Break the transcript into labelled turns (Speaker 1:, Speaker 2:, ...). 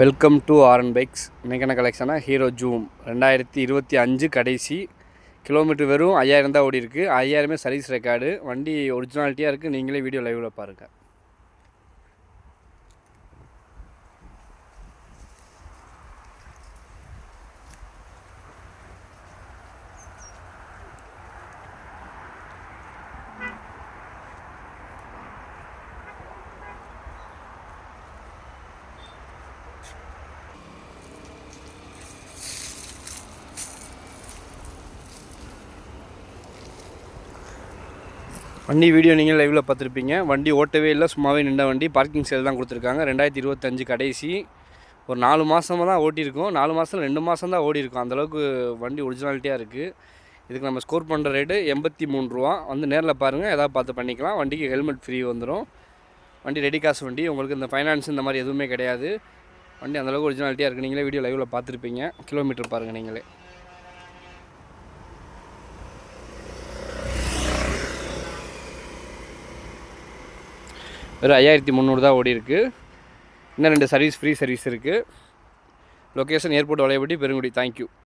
Speaker 1: Welcome to R N bikes. இன்றைக்கான கலெக்ஷனாக hero zoom 2025 கடைசி. Kilometre வெறும் 5000 தான் ஓடி இருக்குது. 5000 சர்வீஸ் ரெக்கார்டு. வண்டி ஒரிஜினாலிட்டியாக இருக்குது. நீங்களே வீடியோ லைவில் பாருங்கள். வண்டி வீடியோ நீங்கள் லைவில் பார்த்துருப்பீங்க. வண்டி ஓட்டவே இல்லை, சும்மாவே நின்ற வண்டி. பார்க்கிங் சேல் தான் கொடுத்துருக்காங்க. 2025 கடைசி. ஒரு 4 மாதமாக தான் ஓட்டியிருக்கோம். 4 மாதம் 2 மாதம் தான் ஓடிருக்கோம். அந்தளவுக்கு வண்டி ஒரிஜினாலிட்டியாக இருக்குது. இதுக்கு நம்ம ஸ்கோர் பண்ணுற ரேட்டு 83 ரூபா. வந்து நேரில் பாருங்கள், எதாவது பார்த்து பண்ணிக்கலாம். வண்டிக்கு ஹெல்மெட் ஃப்ரீ வந்துடும். வண்டி ரெடி காசு வண்டி. உங்களுக்கு இந்த ஃபைனான்ஸ் இந்த மாதிரி எதுவுமே கிடையாது. வண்டி அந்தளவுக்கு ஒரிஜினாலிட்டியாக இருக்குது. நீங்களே வீடியோ லைவில் பார்த்துருப்பீங்க. கிலோமீட்டர் பாருங்கள் நீங்களே. வெறும் 5300 தான் ஓடி இருக்குது. இன்னும் 2 சர்வீஸ் ஃப்ரீ சர்வீஸ் இருக்குது. Location airport Valayapatti, Perungudi. Thank you.